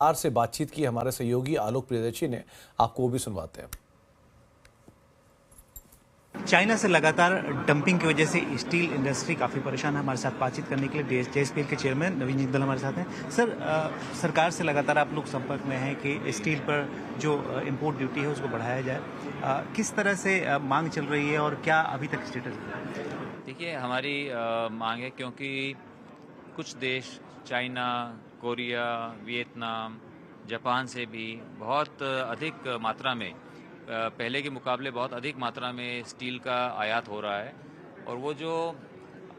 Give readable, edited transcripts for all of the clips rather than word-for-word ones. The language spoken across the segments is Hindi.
आर से बातचीत की हमारे सहयोगी आलोक प्रियदर्शी ने, आपको वो भी सुनवाते हैं। चाइना से लगातार डंपिंग की वजह से स्टील इंडस्ट्री काफ़ी परेशान है। हमारे साथ बातचीत करने के लिए जेएसपीएल के चेयरमैन नवीन जिंदल हमारे साथ हैं। सर, सरकार से लगातार आप लोग संपर्क में हैं कि स्टील पर जो इंपोर्ट ड्यूटी है उसको बढ़ाया जाए। किस तरह से मांग चल रही है और क्या अभी तक स्टेटस है? देखिए, हमारी मांग है क्योंकि कुछ देश चाइना, कोरिया, वियतनाम, जापान से भी बहुत अधिक मात्रा में पहले के मुकाबले बहुत अधिक मात्रा में स्टील का आयात हो रहा है। और वो जो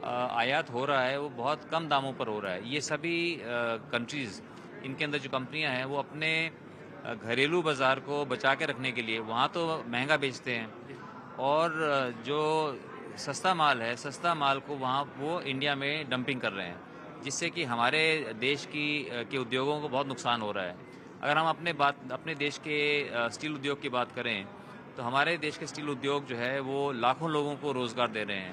आयात हो रहा है वो बहुत कम दामों पर हो रहा है। ये सभी कंट्रीज़, इनके अंदर जो कंपनियां हैं वो अपने घरेलू बाज़ार को बचा के रखने के लिए वहाँ तो महंगा बेचते हैं, और जो सस्ता माल है, सस्ता माल को वहाँ वो इंडिया में डंपिंग कर रहे हैं, जिससे कि हमारे देश के उद्योगों को बहुत नुकसान हो रहा है। अगर हम अपने देश के स्टील उद्योग की बात करें, तो हमारे देश के स्टील उद्योग जो है वो लाखों लोगों को रोज़गार दे रहे हैं।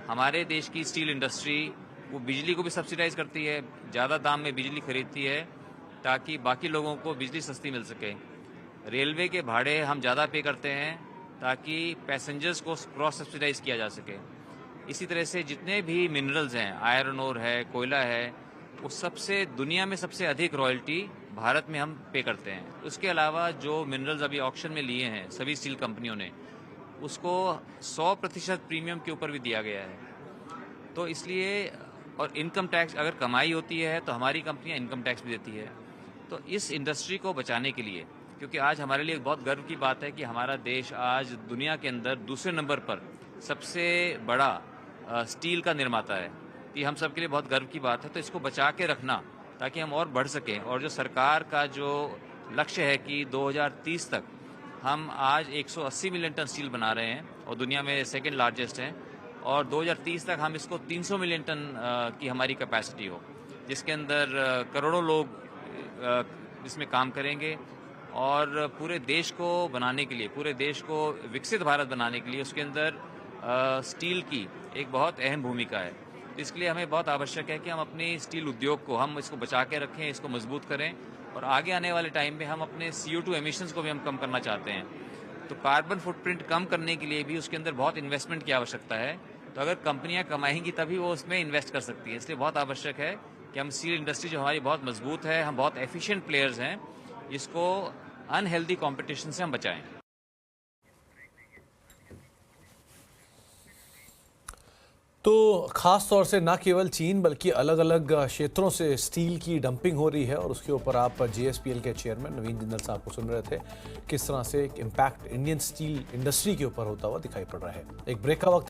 हमारे देश की स्टील इंडस्ट्री वो बिजली को भी सब्सिडाइज करती है, ज़्यादा दाम में बिजली खरीदती है ताकि बाकी लोगों को बिजली सस्ती मिल सके। रेलवे के भाड़े हम ज़्यादा पे करते हैं ताकि पैसेंजर्स को क्रॉस सब्सिडाइज किया जा सके। इसी तरह से जितने भी मिनरल्स हैं, आयरन ओर है, कोयला है, वो सबसे दुनिया में सबसे अधिक रॉयल्टी भारत में हम पे करते हैं। उसके अलावा जो मिनरल्स अभी ऑक्शन में लिए हैं सभी स्टील कंपनियों ने, उसको 100% प्रीमियम के ऊपर भी दिया गया है। तो इसलिए, और इनकम टैक्स, अगर कमाई होती है तो हमारी कंपनियां इनकम टैक्स भी देती है। तो इस इंडस्ट्री को बचाने के लिए, क्योंकि आज हमारे लिए बहुत गर्व की बात है कि हमारा देश आज दुनिया के अंदर दूसरे नंबर पर सबसे बड़ा स्टील का निर्माता है, तो ये हम सब के लिए बहुत गर्व की बात है। तो इसको बचा के रखना ताकि हम और बढ़ सकें, और जो सरकार का जो लक्ष्य है कि 2030 तक हम आज 180 मिलियन टन स्टील बना रहे हैं और दुनिया में सेकेंड लार्जेस्ट हैं, और 2030 तक हम इसको 300 मिलियन टन की हमारी कैपेसिटी हो, जिसके अंदर करोड़ों लोग इसमें काम करेंगे। और पूरे देश को बनाने के लिए, पूरे देश को विकसित भारत बनाने के लिए उसके अंदर स्टील की एक बहुत अहम भूमिका है। तो इसके लिए हमें बहुत आवश्यक है कि हम अपनी स्टील उद्योग को, हम इसको बचा के रखें, इसको मजबूत करें, और आगे आने वाले टाइम में हम अपने CO2 एमिशंस को भी हम कम करना चाहते हैं। तो कार्बन फुटप्रिंट कम करने के लिए भी उसके अंदर बहुत इन्वेस्टमेंट की आवश्यकता है। तो अगर कंपनियां कमाएंगी तभी वो उसमें इन्वेस्ट कर सकती है। इसलिए बहुत आवश्यक है कि हम स्टील इंडस्ट्री जो हमारी बहुत मजबूत है, हम बहुत एफिशिएंट प्लेयर्स हैं, इसको अनहेल्दी कंपटीशन से हम बचाएं। तो खास तौर से ना केवल चीन बल्कि अलग अलग क्षेत्रों से स्टील की डंपिंग हो रही है, और उसके ऊपर आप JSPL के चेयरमैन नवीन जिंदल साहब को सुन रहे थे। किस तरह से एक इम्पैक्ट इंडियन स्टील इंडस्ट्री के ऊपर होता हुआ दिखाई पड़ रहा है। एक ब्रेक का वक्त।